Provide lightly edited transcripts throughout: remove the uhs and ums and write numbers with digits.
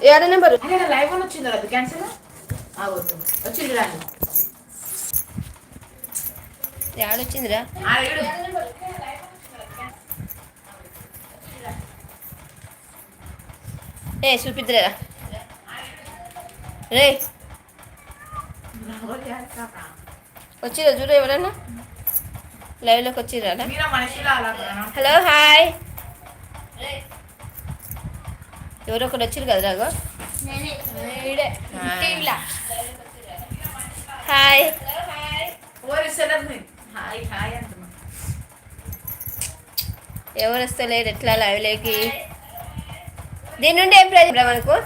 ఏడ number live అని వచ్చింది అది క్యాన్సిల్ వచ్చింది రాండి ఏడొచ్చిందిరా ఏ చూపిద్దురా రే వచ్చిరా చూడు ఎవరన్నా లైవ్లోకి వచ్చిరా హలో హాయ్ ఎవరో ఒకటి వచ్చిరు కదా రాగో హాయ్ ఎవరు వస్తలేరు ఎట్లా లైవ్లోకి దీని నుండి ఏం ప్రైజ్ మనకు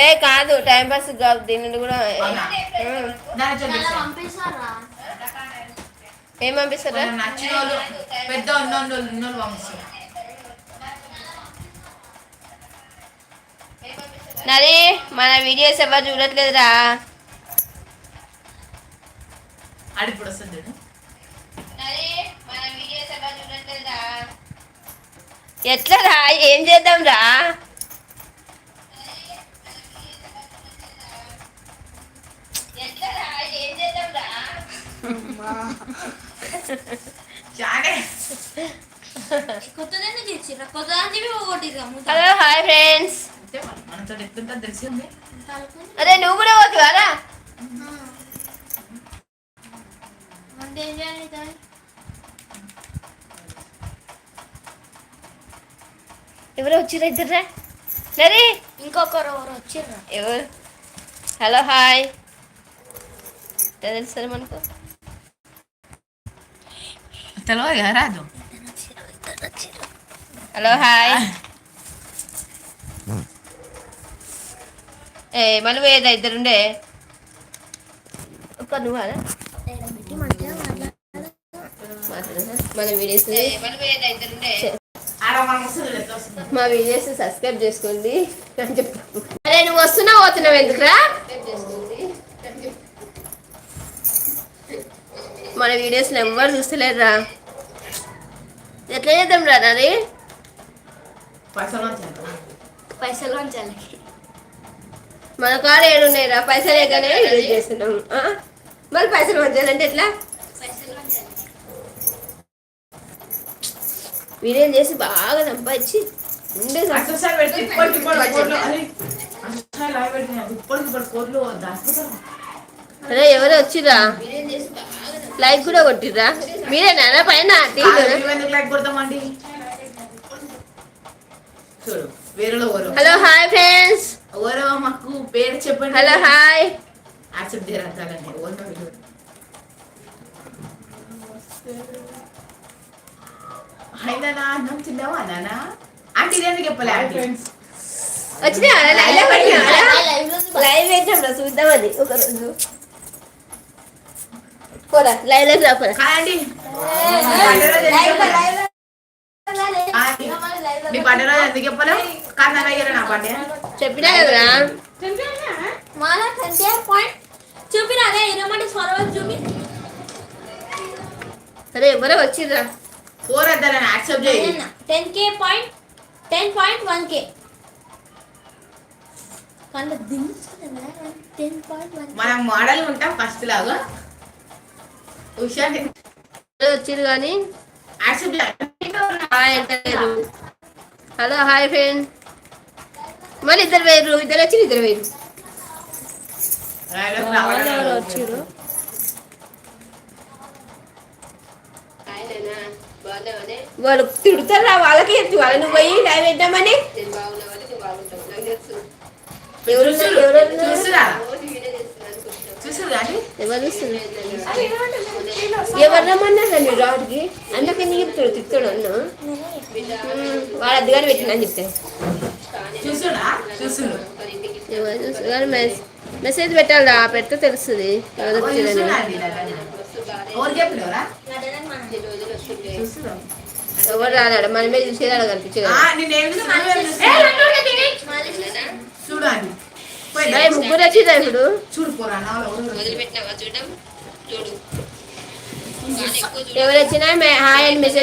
ఏ కాదు టైం పాస్ కాదు దీని నుండి కూడా ఏం పంపిస్తారా నరే మన వీడియోస్ ఎవరు చూడట్లేదురా ఎట్లా రా ఏం చేద్దాం రా హలో హాయ్ ఫ్రెండ్స్ అరే నువ్వు కూడా పోతువారా ఎవరు వచ్చిర్రా ఇద్దరురా సరే ఇంకొకరు ఎవరు వచ్చిర్రా ఎవరు హలో హాయ్ తెలుసు మనకు రాదు హలో హాయ్ ఏ మళ్ళీ ఏదా ఇద్దరుండే ఒక నువ్వు అలా మన వీడియోస్ మా వీడియోస్ సబ్స్క్రైబ్ చేసుకోండి అని చెప్తాను. అరే నువ్వు వస్తున్నావు పోతున్నావు ఎందుకురా మన వీడియోస్ ఎవరు చూస్తలేరురా ఎట్లా చేద్దాం రా నాది పైసలు వంచాలి మన కాడ ఏడున్నాయిరా పైసలు లేకనే యూజ్ చేస్తున్నాం మరి పైసలు వంచాలంటే ఎట్లా వీడియో చేసి బాగా సంపాదించి ఉండే అరే ఎవరు వచ్చిర్రా లైక్ కూడా కొట్టిర్రా మీరేనా పైన హలో హాయ్ ఫ్రెండ్స్ మాకు పేరు చెప్పండి హలో హాయ్ యాక్సెప్ట్ చేయరంటే అయినా అన్నం తిన్నావా నానా ఆంటీ ఎందుకు చెప్పలే వచ్చినా లైవ్ వేసాం చూద్దాం అది ఒక రోజు పోరా లైవ్ లైవ్ రాపోరా కాదండి మీ పండుగ రోజు ఎందుకు చెప్పలే కాదు నా పండుగ చెప్పినా కదరా చూపినా అదే ఇరమంటే స్వరం చూపి అరే ఎవరో వచ్చిర్రా 4 అద్దరని యాక్సెప్ట్ చేయి 10k పాయింట్ 10.1k కళ్ళ దించుతుందా 10.1 మనం మోడల్ ఉంటాం ఫస్ట్ లాగా ఉషాని వచ్చిర్రు కానీ యాక్సెప్ట్ హాయ్ అంటారు హలో హాయ్ ఫ్రెండ్ మళ్ళీ ఇద్దరు వేరు ఇద్దరు వచ్చి ఇద్దరు వేరు వచ్చిర్రు వాళ్ళు తిడుతారా వాళ్ళకి చెప్తు వాళ్ళు నువ్వు పోయి టైం పెట్టామని ఎవరు ఎవరు రమ్మన్నారు మీరు రావుడికి అందుకే నీ చెప్తాడు తిప్పుతాడు అన్న వాళ్ళ అద్దగానే పెట్టిందని చెప్తే మెసేజ్ పెట్టాలి పెడితే తెలుస్తుంది ఎవరు ఎవరు రాదాడు మనమే చూసేదాడు కనిపించే ముగ్గురు వచ్చిందా ఇప్పుడు ఎవరు వచ్చినా హాయ్ అని మెసేజ్